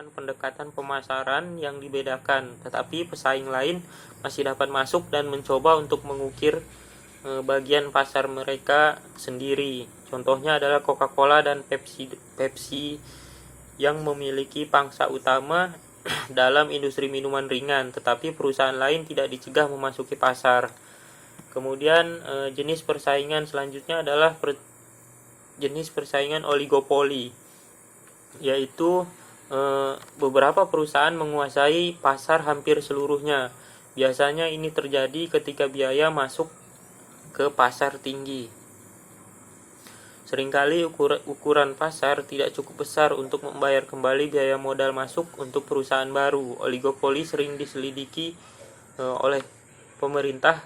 menggunakan pendekatan pemasaran yang dibedakan, tetapi pesaing lain masih dapat masuk dan mencoba untuk mengukir bagian pasar mereka sendiri. Contohnya adalah Coca-Cola dan Pepsi yang memiliki pangsa utama dalam industri minuman ringan, tetapi perusahaan lain tidak dicegah memasuki pasar. Kemudian jenis persaingan selanjutnya adalah jenis persaingan oligopoli, yaitu beberapa perusahaan menguasai pasar hampir seluruhnya. Biasanya ini terjadi ketika biaya masuk ke pasar tinggi. Seringkali ukuran pasar tidak cukup besar untuk membayar kembali biaya modal masuk untuk perusahaan baru. Oligopoli sering diselidiki oleh pemerintah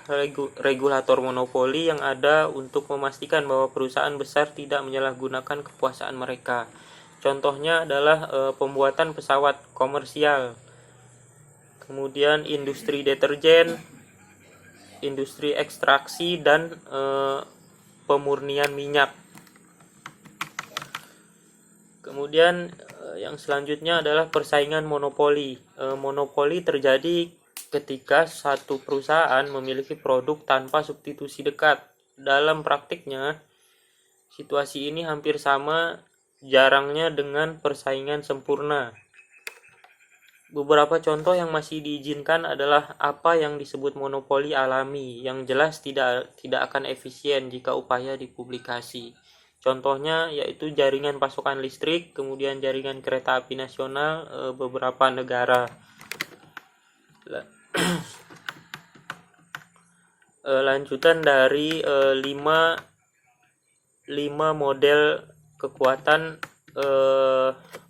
regulator monopoli yang ada untuk memastikan bahwa perusahaan besar tidak menyalahgunakan kekuasaan mereka. Contohnya adalah pembuatan pesawat komersial, kemudian industri deterjen, industri ekstraksi, dan pemurnian minyak. Kemudian yang selanjutnya adalah persaingan monopoli. Monopoli terjadi ketika satu perusahaan memiliki produk tanpa substitusi dekat. Dalam praktiknya, situasi ini hampir sama jarangnya dengan persaingan sempurna. Beberapa contoh yang masih diizinkan adalah apa yang disebut monopoli alami, yang jelas tidak akan efisien jika upaya dipublikasi. Contohnya yaitu jaringan pasokan listrik, kemudian jaringan kereta api nasional beberapa negara. Lanjutan dari 5 model kekuatan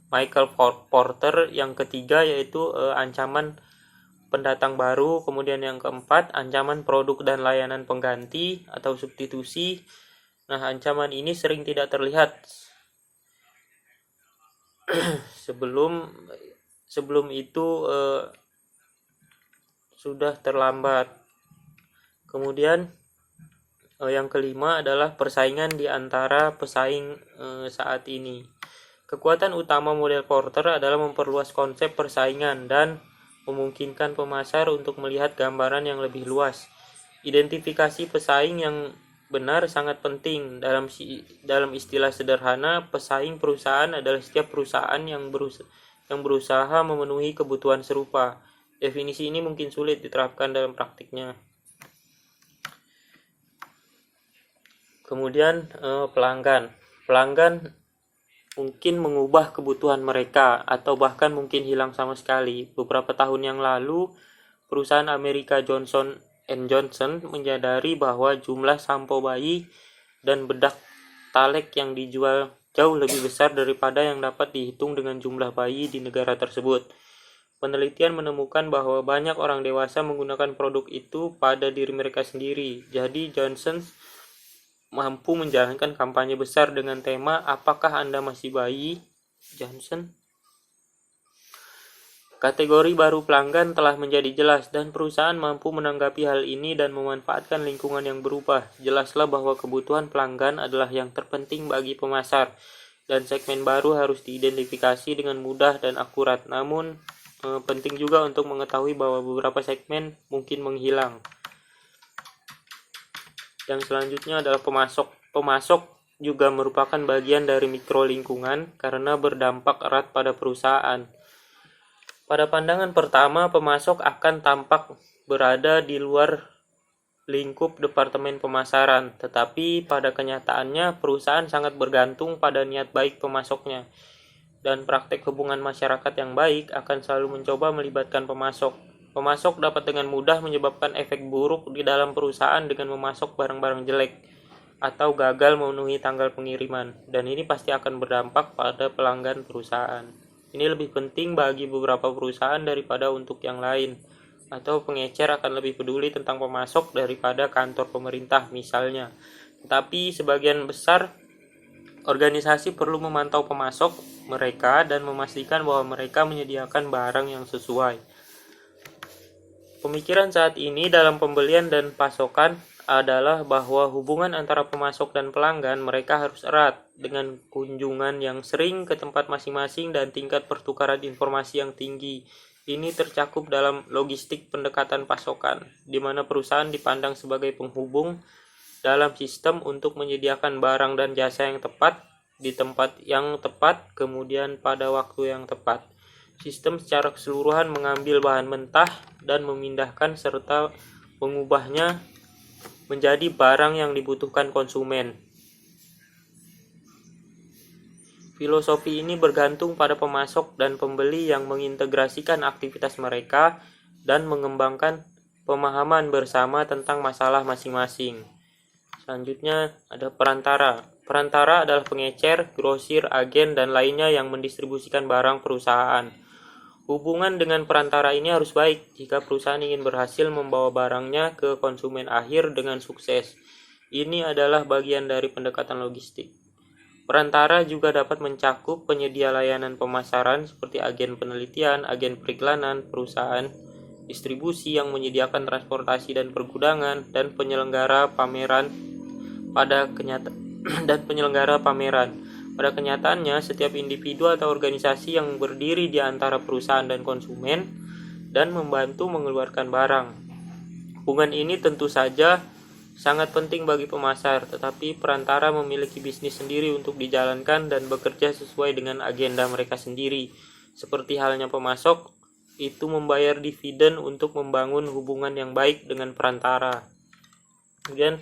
Michael Porter. Yang ketiga yaitu ancaman pendatang baru, kemudian yang keempat ancaman produk dan layanan pengganti atau substitusi. Nah, ancaman ini sering tidak terlihat sebelum itu sudah terlambat. Kemudian yang kelima adalah persaingan di antara pesaing saat ini. Kekuatan utama model Porter adalah memperluas konsep persaingan dan memungkinkan pemasar untuk melihat gambaran yang lebih luas. Identifikasi pesaing yang benar sangat penting. Dalam istilah sederhana, pesaing perusahaan adalah setiap perusahaan yang berusaha memenuhi kebutuhan serupa. Definisi ini mungkin sulit diterapkan dalam praktiknya. Kemudian pelanggan mungkin mengubah kebutuhan mereka atau bahkan mungkin hilang sama sekali. Beberapa tahun yang lalu, perusahaan Amerika Johnson & Johnson menyadari bahwa jumlah sampo bayi dan bedak talek yang dijual jauh lebih besar daripada yang dapat dihitung dengan jumlah bayi di negara tersebut. Penelitian menemukan bahwa banyak orang dewasa menggunakan produk itu pada diri mereka sendiri. Jadi Johnson mampu menjalankan kampanye besar dengan tema "Apakah Anda masih bayi, Johnson?". Kategori baru pelanggan telah menjadi jelas dan perusahaan mampu menanggapi hal ini dan memanfaatkan lingkungan yang berubah. Jelaslah bahwa kebutuhan pelanggan adalah yang terpenting bagi pemasar dan segmen baru harus diidentifikasi dengan mudah dan akurat. Namun penting juga untuk mengetahui bahwa beberapa segmen mungkin menghilang. Yang selanjutnya adalah pemasok. Pemasok juga merupakan bagian dari mikro lingkungan karena berdampak erat pada perusahaan. Pada pandangan pertama, pemasok akan tampak berada di luar lingkup departemen pemasaran, tetapi pada kenyataannya perusahaan sangat bergantung pada niat baik pemasoknya. Dan praktek hubungan masyarakat yang baik akan selalu mencoba melibatkan pemasok. Pemasok dapat dengan mudah menyebabkan efek buruk di dalam perusahaan dengan memasok barang-barang jelek atau gagal memenuhi tanggal pengiriman, dan ini pasti akan berdampak pada pelanggan perusahaan. Ini lebih penting bagi beberapa perusahaan daripada untuk yang lain, atau pengecer akan lebih peduli tentang pemasok daripada kantor pemerintah misalnya. Tetapi sebagian besar organisasi perlu memantau pemasok mereka dan memastikan bahwa mereka menyediakan barang yang sesuai. Pemikiran saat ini dalam pembelian dan pasokan adalah bahwa hubungan antara pemasok dan pelanggan mereka harus erat dengan kunjungan yang sering ke tempat masing-masing dan tingkat pertukaran informasi yang tinggi. Ini tercakup dalam logistik pendekatan pasokan, di mana perusahaan dipandang sebagai penghubung dalam sistem untuk menyediakan barang dan jasa yang tepat di tempat yang tepat, kemudian pada waktu yang tepat. Sistem secara keseluruhan mengambil bahan mentah dan memindahkan serta mengubahnya menjadi barang yang dibutuhkan konsumen. Filosofi ini bergantung pada pemasok dan pembeli yang mengintegrasikan aktivitas mereka dan mengembangkan pemahaman bersama tentang masalah masing-masing. Selanjutnya ada perantara. Perantara adalah pengecer, grosir, agen, dan lainnya yang mendistribusikan barang perusahaan. Hubungan dengan perantara ini harus baik jika perusahaan ingin berhasil membawa barangnya ke konsumen akhir dengan sukses. Ini adalah bagian dari pendekatan logistik. Perantara juga dapat mencakup penyedia layanan pemasaran seperti agen penelitian, agen periklanan, perusahaan distribusi yang menyediakan transportasi dan pergudangan, dan penyelenggara pameran. Pada kenyataannya, setiap individu atau organisasi yang berdiri di antara perusahaan dan konsumen dan membantu mengeluarkan barang. Hubungan ini tentu saja sangat penting bagi pemasar, tetapi perantara memiliki bisnis sendiri untuk dijalankan dan bekerja sesuai dengan agenda mereka sendiri. Seperti halnya pemasok, itu membayar dividen untuk membangun hubungan yang baik dengan perantara. Kemudian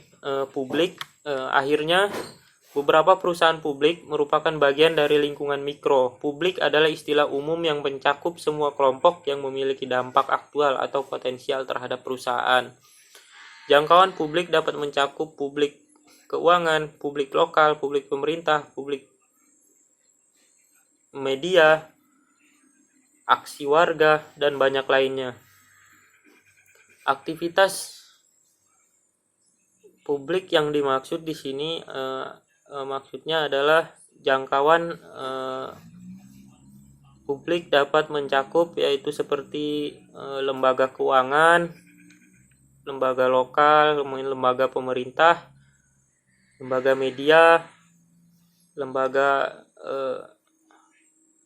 publik, akhirnya beberapa perusahaan publik merupakan bagian dari lingkungan mikro. Publik adalah istilah umum yang mencakup semua kelompok yang memiliki dampak aktual atau potensial terhadap perusahaan. Jangkauan publik dapat mencakup publik keuangan, publik lokal, publik pemerintah, publik media, aksi warga, dan banyak lainnya. Aktivitas publik yang dimaksud di sini maksudnya adalah jangkauan publik dapat mencakup yaitu seperti lembaga keuangan, lembaga lokal, lembaga pemerintah, lembaga media, lembaga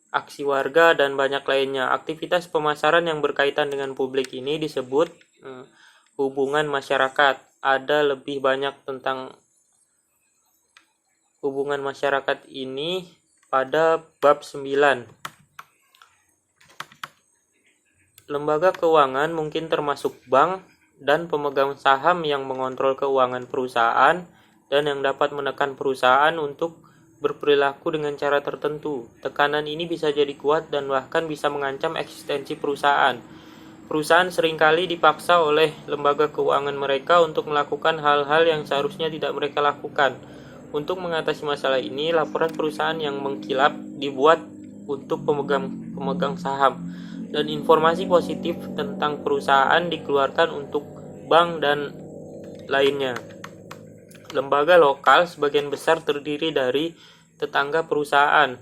aksi warga, dan banyak lainnya. Aktivitas pemasaran yang berkaitan dengan publik ini disebut hubungan masyarakat. Ada lebih banyak tentang hubungan masyarakat ini pada bab 9. Lembaga keuangan mungkin termasuk bank dan pemegang saham yang mengontrol keuangan perusahaan dan yang dapat menekan perusahaan untuk berperilaku dengan cara tertentu. Tekanan ini bisa jadi kuat dan bahkan bisa mengancam eksistensi perusahaan. Perusahaan seringkali dipaksa oleh lembaga keuangan mereka untuk melakukan hal-hal yang seharusnya tidak mereka lakukan. Untuk mengatasi masalah ini, laporan perusahaan yang mengkilap dibuat untuk pemegang saham, dan informasi positif tentang perusahaan dikeluarkan untuk bank dan lainnya. Lembaga lokal sebagian besar terdiri dari tetangga perusahaan.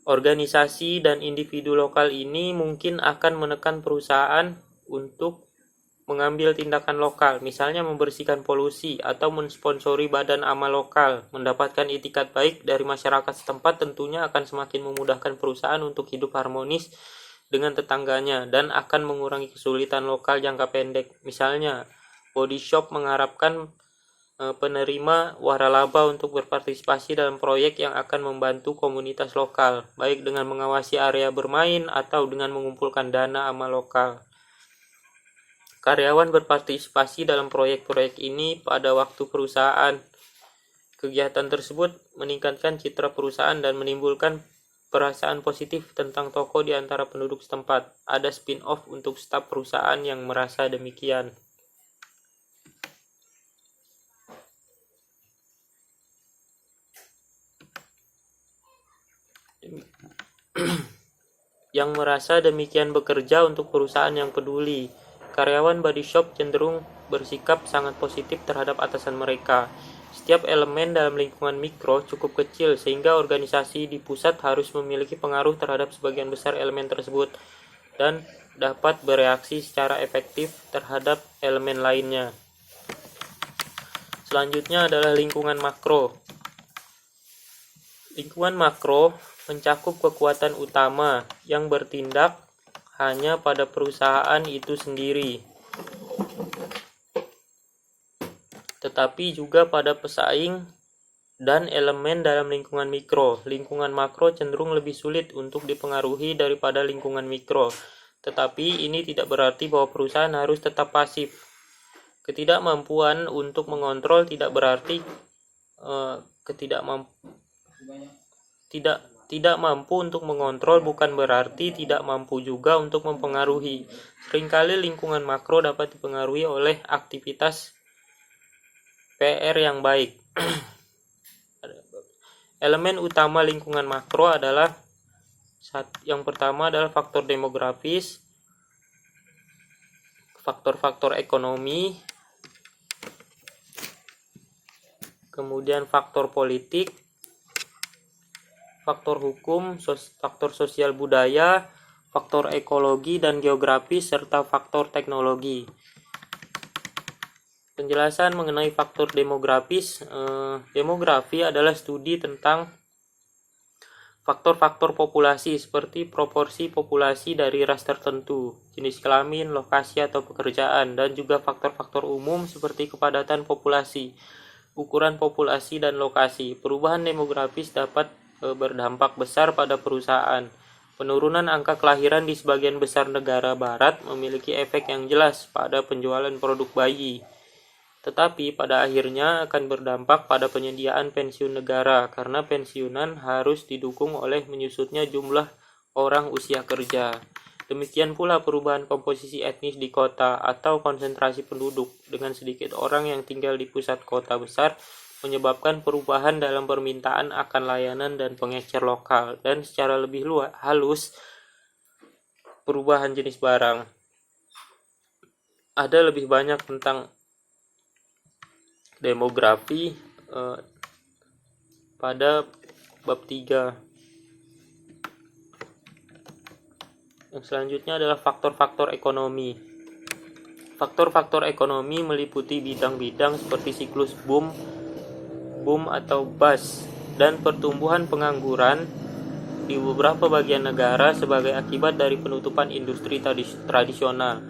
Organisasi dan individu lokal ini mungkin akan menekan perusahaan untuk mengambil tindakan lokal, misalnya membersihkan polusi atau mensponsori badan amal lokal. Mendapatkan itikat baik dari masyarakat setempat tentunya akan semakin memudahkan perusahaan untuk hidup harmonis dengan tetangganya dan akan mengurangi kesulitan lokal jangka pendek. Misalnya, body shop mengharapkan penerima waralaba untuk berpartisipasi dalam proyek yang akan membantu komunitas lokal, baik dengan mengawasi area bermain atau dengan mengumpulkan dana amal lokal. Karyawan berpartisipasi dalam proyek-proyek ini pada waktu perusahaan. Kegiatan tersebut meningkatkan citra perusahaan dan menimbulkan perasaan positif tentang toko di antara penduduk setempat. Ada spin-off untuk staf perusahaan yang merasa demikian. Yang merasa demikian bekerja untuk perusahaan yang peduli. Karyawan body shop cenderung bersikap sangat positif terhadap atasan mereka. Setiap elemen dalam lingkungan mikro cukup kecil sehingga organisasi di pusat harus memiliki pengaruh terhadap sebagian besar elemen tersebut dan dapat bereaksi secara efektif terhadap elemen lainnya. Selanjutnya adalah lingkungan makro. Lingkungan makro mencakup kekuatan utama yang bertindak hanya pada perusahaan itu sendiri, tetapi juga pada pesaing dan elemen dalam lingkungan mikro. Lingkungan makro cenderung lebih sulit untuk dipengaruhi daripada lingkungan mikro, tetapi ini tidak berarti bahwa perusahaan harus tetap pasif. Ketidakmampuan untuk mengontrol tidak berarti tidak mampu untuk mengontrol bukan berarti tidak mampu juga untuk mempengaruhi. Seringkali lingkungan makro dapat dipengaruhi oleh aktivitas PR yang baik. Elemen utama lingkungan makro adalah yang pertama adalah faktor demografis, faktor-faktor ekonomi, kemudian faktor politik, faktor hukum, faktor sosial budaya, faktor ekologi dan geografis, serta faktor teknologi. Penjelasan mengenai faktor demografis. Demografi adalah studi tentang faktor-faktor populasi seperti proporsi populasi dari ras tertentu, jenis kelamin, lokasi atau pekerjaan, dan juga faktor-faktor umum seperti kepadatan populasi, ukuran populasi dan lokasi. Perubahan demografis dapat berdampak besar pada perusahaan. Penurunan angka kelahiran di sebagian besar negara barat memiliki efek yang jelas pada penjualan produk bayi, tetapi pada akhirnya akan berdampak pada penyediaan pensiun negara karena pensiunan harus didukung oleh menyusutnya jumlah orang usia kerja. Demikian pula perubahan komposisi etnis di kota atau konsentrasi penduduk dengan sedikit orang yang tinggal di pusat kota besar menyebabkan perubahan dalam permintaan akan layanan dan pengecer lokal, dan secara lebih halus perubahan jenis barang. Ada lebih banyak tentang demografi pada bab 3. Yang selanjutnya adalah faktor-faktor ekonomi. Faktor-faktor ekonomi meliputi bidang-bidang seperti siklus boom atau bust, dan pertumbuhan pengangguran di beberapa bagian negara sebagai akibat dari penutupan industri tradisional.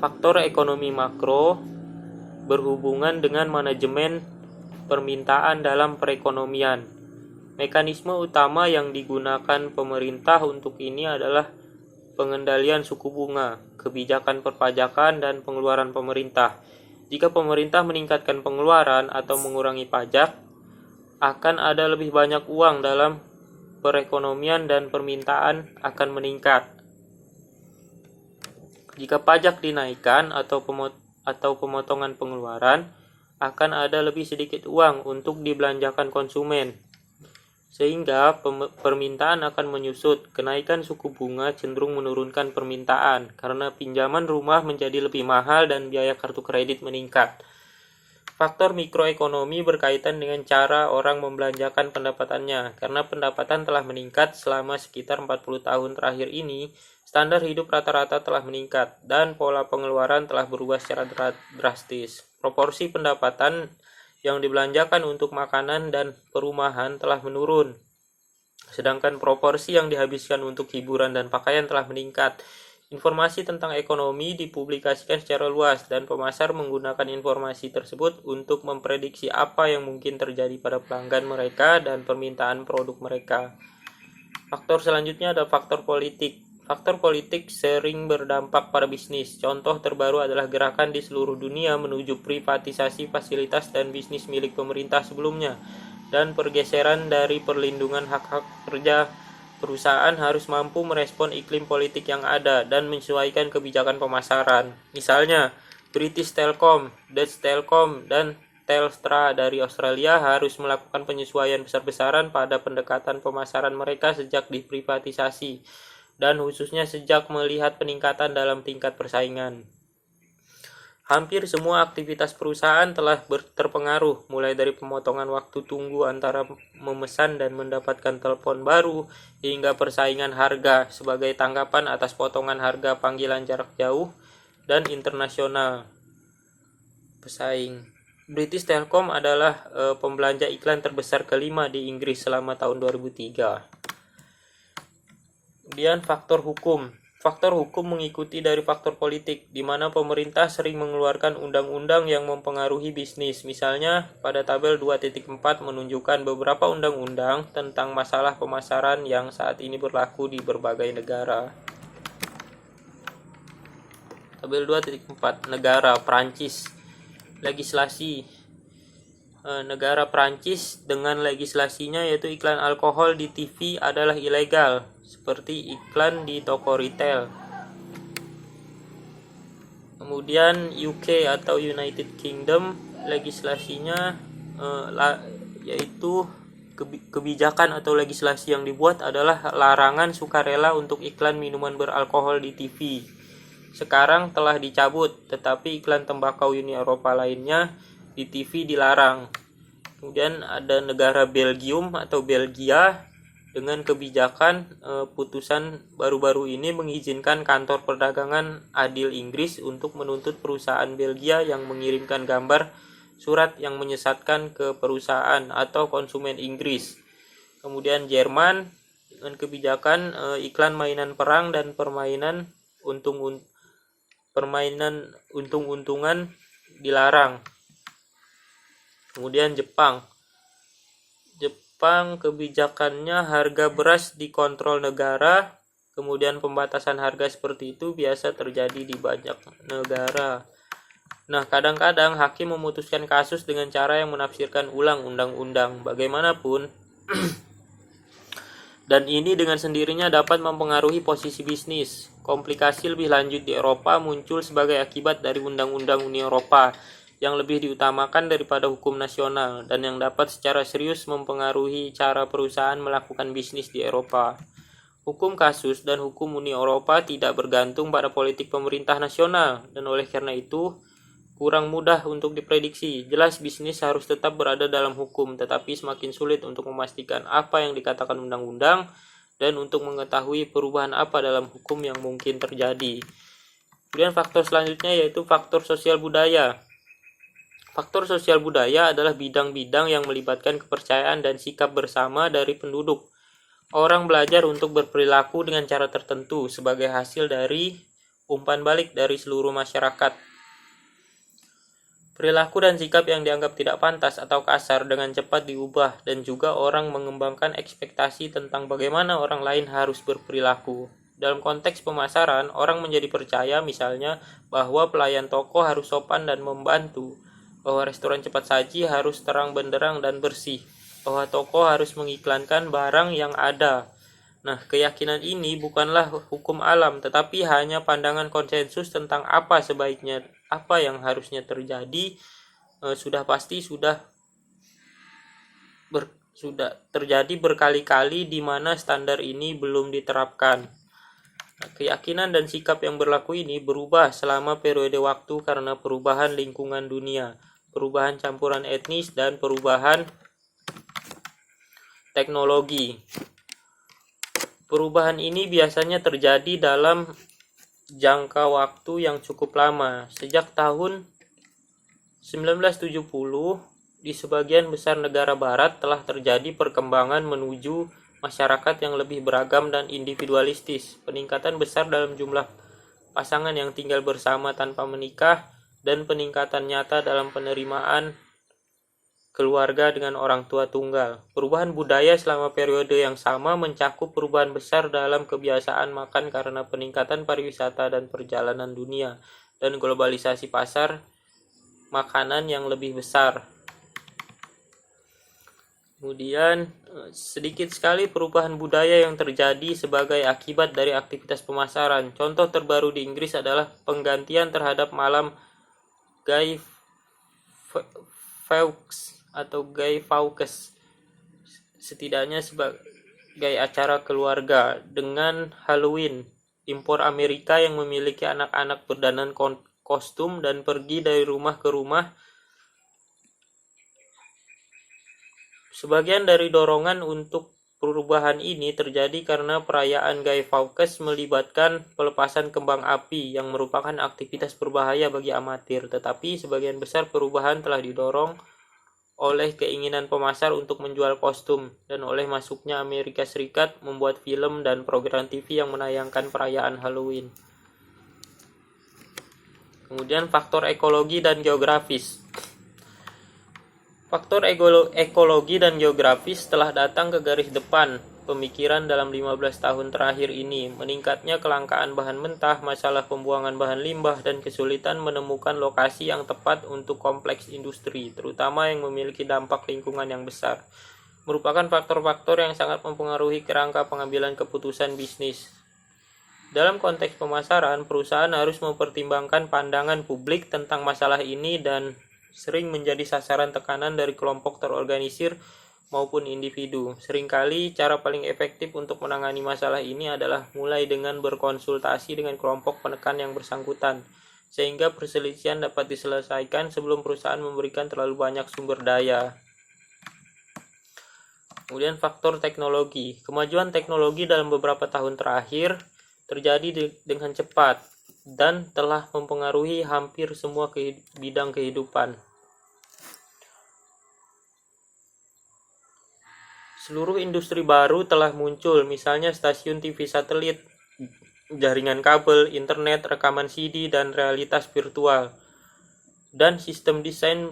Faktor ekonomi makro berhubungan dengan manajemen permintaan dalam perekonomian. Mekanisme utama yang digunakan pemerintah untuk ini adalah pengendalian suku bunga, kebijakan perpajakan, dan pengeluaran pemerintah. Jika pemerintah meningkatkan pengeluaran atau mengurangi pajak, akan ada lebih banyak uang dalam perekonomian dan permintaan akan meningkat. Jika pajak dinaikkan atau pemotongan pengeluaran, akan ada lebih sedikit uang untuk dibelanjakan konsumen, sehingga permintaan akan menyusut. Kenaikan suku bunga cenderung menurunkan permintaan karena pinjaman rumah menjadi lebih mahal dan biaya kartu kredit meningkat. Faktor mikroekonomi berkaitan dengan cara orang membelanjakan pendapatannya. Karena pendapatan telah meningkat selama sekitar 40 tahun terakhir ini, standar hidup rata-rata telah meningkat dan pola pengeluaran telah berubah secara drastis. Proporsi pendapatan yang dibelanjakan untuk makanan dan perumahan telah menurun, sedangkan proporsi yang dihabiskan untuk hiburan dan pakaian telah meningkat. Informasi tentang ekonomi dipublikasikan secara luas dan pemasar menggunakan informasi tersebut untuk memprediksi apa yang mungkin terjadi pada pelanggan mereka dan permintaan produk mereka. Faktor selanjutnya adalah faktor politik. Faktor politik sering berdampak pada bisnis. Contoh terbaru adalah gerakan di seluruh dunia menuju privatisasi fasilitas dan bisnis milik pemerintah sebelumnya, dan pergeseran dari perlindungan hak-hak kerja. Perusahaan harus mampu merespon iklim politik yang ada dan menyesuaikan kebijakan pemasaran. Misalnya, British Telecom, Dutch Telecom, dan Telstra dari Australia harus melakukan penyesuaian besar-besaran pada pendekatan pemasaran mereka sejak diprivatisasi, dan khususnya sejak melihat peningkatan dalam tingkat persaingan. Hampir semua aktivitas perusahaan telah terpengaruh, mulai dari pemotongan waktu tunggu antara memesan dan mendapatkan telepon baru, hingga persaingan harga sebagai tanggapan atas potongan harga panggilan jarak jauh dan internasional pesaing. British Telecom adalah pembelanja iklan terbesar kelima di Inggris selama tahun 2003. Kemudian faktor hukum. Faktor hukum mengikuti dari faktor politik, di mana pemerintah sering mengeluarkan undang-undang yang mempengaruhi bisnis. Misalnya, pada tabel 2.4 menunjukkan beberapa undang-undang tentang masalah pemasaran yang saat ini berlaku di berbagai negara. Tabel 2.4, negara Prancis. Legislasi. Negara Prancis dengan legislasinya yaitu iklan alkohol di TV adalah ilegal, seperti iklan di toko retail. Kemudian UK atau United Kingdom, legislasinya yaitu kebijakan atau legislasi yang dibuat adalah larangan sukarela untuk iklan minuman beralkohol di TV. Sekarang telah dicabut, tetapi iklan tembakau Uni Eropa lainnya di TV dilarang. Kemudian ada negara Belgium atau Belgia dengan kebijakan putusan baru-baru ini mengizinkan kantor perdagangan adil Inggris untuk menuntut perusahaan Belgia yang mengirimkan gambar surat yang menyesatkan ke perusahaan atau konsumen Inggris. Kemudian Jerman dengan kebijakan iklan mainan perang dan permainan untung-untungan dilarang. Kemudian Jepang kebijakannya harga beras dikontrol negara, kemudian pembatasan harga seperti itu biasa terjadi di banyak negara. Nah, kadang-kadang hakim memutuskan kasus dengan cara yang menafsirkan ulang undang-undang bagaimanapun dan ini dengan sendirinya dapat mempengaruhi posisi bisnis. Komplikasi lebih lanjut di Eropa muncul sebagai akibat dari undang-undang Uni Eropa yang lebih diutamakan daripada hukum nasional dan yang dapat secara serius mempengaruhi cara perusahaan melakukan bisnis di Eropa. Hukum kasus dan hukum Uni Eropa tidak bergantung pada politik pemerintah nasional dan oleh karena itu kurang mudah untuk diprediksi. Jelas bisnis harus tetap berada dalam hukum, tetapi semakin sulit untuk memastikan apa yang dikatakan undang-undang dan untuk mengetahui perubahan apa dalam hukum yang mungkin terjadi. Kemudian faktor selanjutnya yaitu faktor sosial budaya. Faktor sosial budaya adalah bidang-bidang yang melibatkan kepercayaan dan sikap bersama dari penduduk. Orang belajar untuk berperilaku dengan cara tertentu sebagai hasil dari umpan balik dari seluruh masyarakat. Perilaku dan sikap yang dianggap tidak pantas atau kasar dengan cepat diubah dan juga orang mengembangkan ekspektasi tentang bagaimana orang lain harus berperilaku. Dalam konteks pemasaran, orang menjadi percaya misalnya bahwa pelayan toko harus sopan dan membantu, bahwa restoran cepat saji harus terang benderang dan bersih, bahwa toko harus mengiklankan barang yang ada. Nah, keyakinan ini bukanlah hukum alam, tetapi hanya pandangan konsensus tentang apa sebaiknya, apa yang harusnya terjadi. Sudah terjadi berkali-kali di mana standar ini belum diterapkan. Nah, keyakinan dan sikap yang berlaku ini berubah selama periode waktu karena perubahan lingkungan dunia, perubahan campuran etnis, dan perubahan teknologi. Perubahan ini biasanya terjadi dalam jangka waktu yang cukup lama. Sejak tahun 1970, di sebagian besar negara barat telah terjadi perkembangan menuju masyarakat yang lebih beragam dan individualistis. Peningkatan besar dalam jumlah pasangan yang tinggal bersama tanpa menikah dan peningkatan nyata dalam penerimaan keluarga dengan orang tua tunggal. Perubahan budaya selama periode yang sama mencakup perubahan besar dalam kebiasaan makan karena peningkatan pariwisata dan perjalanan dunia dan globalisasi pasar makanan yang lebih besar. Kemudian sedikit sekali perubahan budaya yang terjadi sebagai akibat dari aktivitas pemasaran. Contoh terbaru di Inggris adalah penggantian terhadap malam Guy Fawkes atau Guy Fawkes, setidaknya sebagai acara keluarga, dengan Halloween. Impor Amerika yang memiliki anak-anak berdandan kostum dan pergi dari rumah ke rumah. Sebagian dari dorongan untuk Perubahan ini terjadi karena perayaan Guy Fawkes melibatkan pelepasan kembang api yang merupakan aktivitas berbahaya bagi amatir, tetapi sebagian besar perubahan telah didorong oleh keinginan pemasar untuk menjual kostum dan oleh masuknya Amerika Serikat membuat film dan program TV yang menayangkan perayaan Halloween. Kemudian faktor ekologi dan geografis. Faktor ekologi dan geografis telah datang ke garis depan pemikiran dalam 15 tahun terakhir ini. Meningkatnya kelangkaan bahan mentah, masalah pembuangan bahan limbah, dan kesulitan menemukan lokasi yang tepat untuk kompleks industri, terutama yang memiliki dampak lingkungan yang besar, merupakan faktor-faktor yang sangat mempengaruhi kerangka pengambilan keputusan bisnis. Dalam konteks pemasaran, perusahaan harus mempertimbangkan pandangan publik tentang masalah ini dan sering menjadi sasaran tekanan dari kelompok terorganisir maupun individu. Seringkali cara paling efektif untuk menangani masalah ini adalah mulai dengan berkonsultasi dengan kelompok penekan yang bersangkutan, sehingga perselisihan dapat diselesaikan sebelum perusahaan memberikan terlalu banyak sumber daya. Kemudian faktor teknologi. Kemajuan teknologi dalam beberapa tahun terakhir terjadi dengan cepat dan telah mempengaruhi hampir semua bidang kehidupan. Seluruh industri baru telah muncul, misalnya stasiun TV satelit, jaringan kabel, internet, rekaman CD, dan realitas virtual, dan sistem desain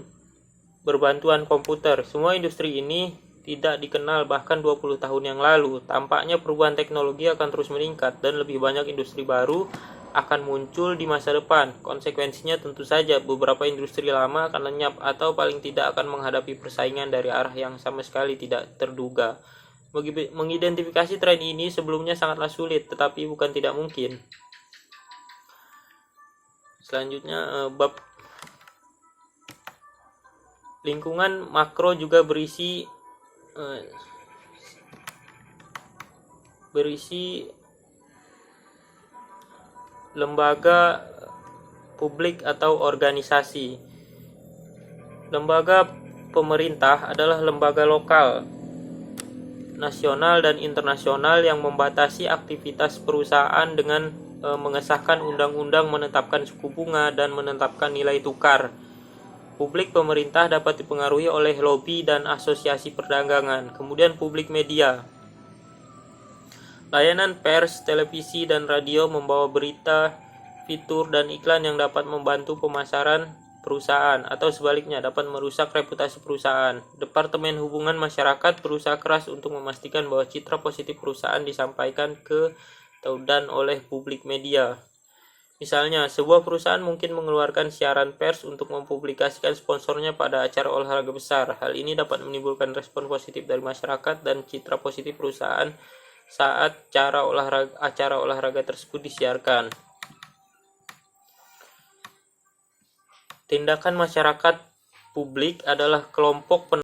berbantuan komputer. Semua industri ini tidak dikenal bahkan 20 tahun yang lalu. Tampaknya perubahan teknologi akan terus meningkat dan lebih banyak industri baru akan muncul di masa depan. Konsekuensinya tentu saja beberapa industri lama akan lenyap atau paling tidak akan menghadapi persaingan dari arah yang sama sekali tidak terduga. Mengidentifikasi tren ini sebelumnya sangatlah sulit, tetapi bukan tidak mungkin. Selanjutnya, bab lingkungan makro juga berisi lembaga publik atau organisasi. Lembaga pemerintah adalah lembaga lokal, nasional, dan internasional yang membatasi aktivitas perusahaan dengan mengesahkan undang-undang, menetapkan suku bunga, dan menetapkan nilai tukar. Publik pemerintah dapat dipengaruhi oleh lobi dan asosiasi perdagangan. Kemudian publik media. Layanan pers, televisi, dan radio membawa berita, fitur, dan iklan yang dapat membantu pemasaran perusahaan atau sebaliknya dapat merusak reputasi perusahaan. Departemen Hubungan Masyarakat berusaha keras untuk memastikan bahwa citra positif perusahaan disampaikan ke dan oleh publik media. Misalnya, sebuah perusahaan mungkin mengeluarkan siaran pers untuk mempublikasikan sponsornya pada acara olahraga besar. Hal ini dapat menimbulkan respon positif dari masyarakat dan citra positif perusahaan saat acara olahraga tersebut disiarkan. Tindakan masyarakat publik adalah kelompok